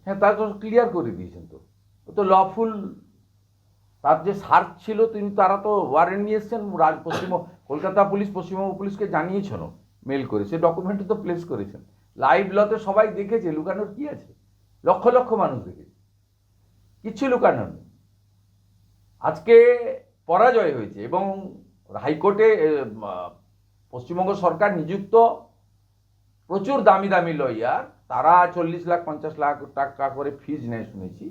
হ্যাঁ, তা তো ক্লিয়ার করে দিয়েছেন। তো ও তো লফুল, তার যে সার্চ ছিল তারা তো ওয়ারেন্ট নিয়ে এসছেন। কলকাতা পুলিশ পশ্চিমবঙ্গ পুলিশকে জানিয়েছেন, মেল করে সে ডকুমেন্টে তো প্লেস করেছেন। লাইভ লতে সবাই দেখেছে, লুকানোর কি আছে? লক্ষ লক্ষ মানুষ দেখেছে, কিচ্ছু লুকানোর নেই। আজকে পরাজয় হয়েছে এবং হাইকোর্টে পশ্চিমবঙ্গ সরকার নিযুক্ত প্রচুর দামি দামি লয়ার, তারা 40 লাখ 50 লাখ টাকা করে ফিজ নেয় শুনেছি।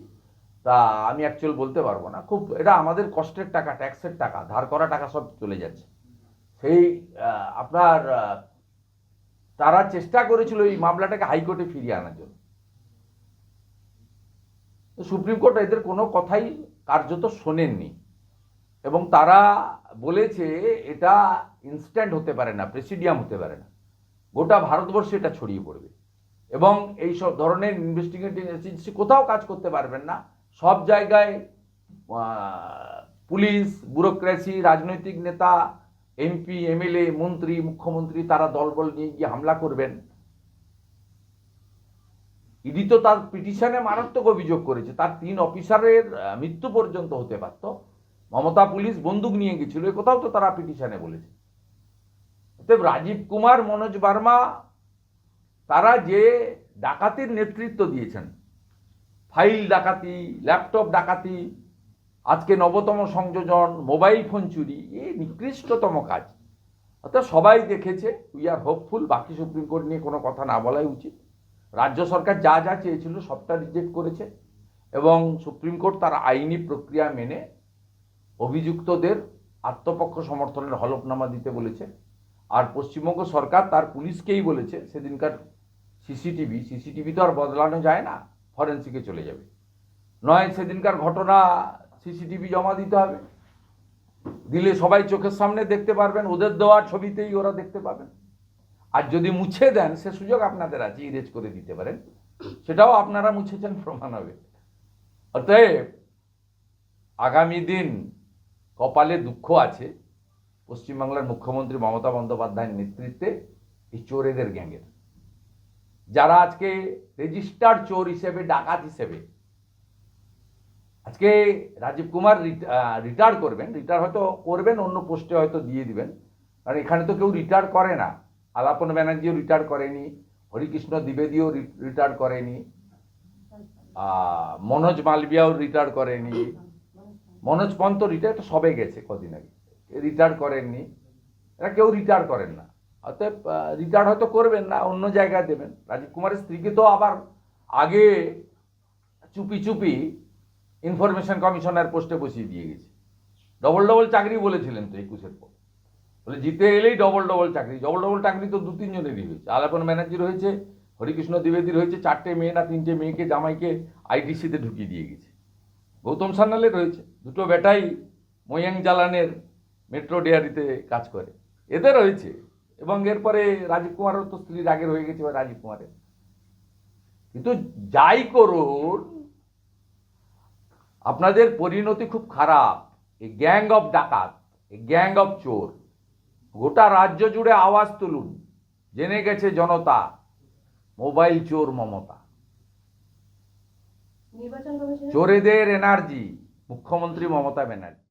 তা আমি অ্যাকচুয়াল বলতে পারবো না, খুব এটা আমাদের কষ্টের টাকা, ট্যাক্সের টাকা, ধার করা টাকা সব চলে যাচ্ছে। সেই আপনার তারা চেষ্টা করেছিল এই মামলাটাকে হাইকোর্টে ফিরিয়ে আনার জন্য। সুপ্রিম কোর্ট এদের কোনো কথাই কার্যত শোনেননি এবং তারা বলেছে এটা ইনস্ট্যান্ট হতে পারে না, প্রেসিডিয়াম হতে পারে না, গোটা ভারতবর্ষে এটা ছড়িয়ে পড়বে এবং এই সব ধরনের ইনভেস্টিগেটিং এজেন্সি কোথাও কাজ করতে পারবেন না। সব জায়গায় পুলিশ, ব্যুরোক্রেসি, রাজনৈতিক নেতা, এমপি, এমএলএ, মন্ত্রী, মুখ্যমন্ত্রী তারা দলবল নিয়ে গিয়ে হামলা করবেন। ইডি তো তার পিটিশনে মারাত্মক অভিযোগ করেছে, তার 3 অফিসারের মৃত্যু পর্যন্ত হতে পারত। মমতা পুলিশ বন্দুক নিয়ে গেছিল, এ কোথাও তো তারা পিটিশনে বলেছে। অতএব রাজীব কুমার, মনোজ বার্মা তারা যে ডাকাতির নেতৃত্ব দিয়েছেন, ফাইল ডাকাতি, ল্যাপটপ ডাকাতি, আজকে নবতম সংযোজন, মোবাইল ফোন চুরি, এই নিকৃষ্টতম কাজ। অর্থাৎ সবাই দেখেছে। উই আর হোপফুল, বাকি সুপ্রিম কোর্ট নিয়ে কোনো কথা না বলাই উচিত। রাজ্য সরকার যা যা চেয়েছিল সবটা রিজেক্ট করেছে এবং সুপ্রিম কোর্ট তার আইনি প্রক্রিয়া মেনে অভিযুক্তদের আত্মপক্ষ সমর্থনের হলফনামা দিতে বলেছে। আর পশ্চিমবঙ্গ সরকার তার পুলিশকেই বলেছে, সেদিনকার সিসিটিভি তো আর বদলানো যায় না, ফরেন্সিকে চলে যাবে, নয় সেদিনকার ঘটনা সিসিটিভি জমা দিতে হবে, দিলে সবাই চোখের সামনে দেখতে পারবেন, ওদের দেওয়া ছবিতেই ওরা দেখতে পাবেন। আর যদি মুছে দেন সে সুযোগ আপনাদের আছে, ইরেজ করে দিতে পারেন, সেটাও আপনারা মুছেছেন, প্রমাণ হবে। অতএব আগামী দিন কপালে দুঃখ আছে পশ্চিমবাংলার মুখ্যমন্ত্রী মমতা বন্দ্যোপাধ্যায়ের নেতৃত্বে এই চোরেদের গ্যাংয়ের, যারা আজকে রেজিস্টার্ড চোর হিসেবে, ডাকাত হিসেবে, আজকে রাজীব কুমার রিটায়ার করবেন, রিটায়ার হয়তো করবেন, অন্য পোস্টে হয়তো দিয়ে দিবেন, কারণ এখানে তো কেউ রিটায়ার করে না। আলাপন ব্যানার্জিও রিটায়ার করেনি, হরিকৃষ্ণ দ্বিবেদীও রিটায়ার করেনি, মনোজ মালবিয়াও রিটায়ার করেনি, মনোজ পন্ত রিটায়ার তো সবে গেছে কদিন আগে, রিটায়ার করেননি, এরা কেউ রিটায়ার করেন না। অতএব রিটায়ার হয়তো করবেন না, অন্য জায়গায় দেবেন। রাজীব কুমারের স্ত্রীকে তো আবার আগে চুপি চুপি ইনফরমেশন কমিশনার পোস্টে বসিয়ে দিয়ে গেছে। ডবল ডবল চাকরি বলেছিলেন তো 21-এর পর, বলে জিতে এলেই ডবল ডবল চাকরি। ডবল ডবল চাকরি তো 2-3 জনেরই হয়েছে, আলাপন ব্যানার্জির হয়েছে, হরিকৃষ্ণ দ্বিবেদীর হয়েছে, 4টে মেয়ে না 3টে মেয়েকে জামাইকে আইটিসিতে ঢুকিয়ে দিয়ে গেছে। গৌতম সান্যালের রয়েছে, 2টো বেটাই ময়াং জালানের মেট্রো ডেয়ারিতে কাজ করে, এদের রয়েছে। এবং এরপরে রাজীব কুমারের তো স্ত্রীর আগের হয়ে গেছে রাজীব কুমারের। কিন্তু যাই করুন, আপনাদের পরিণতি খুব খারাপ। এই গ্যাং অফ ডাকাত, এই গ্যাং অফ চোর, গোটা রাজ্য জুড়ে আওয়াজ তুলুন, জেনে গেছে জনতা, মোবাইল চোর মমতা, চোরেদের এনার্জি মুখ্যমন্ত্রী মমতা ব্যানার্জি।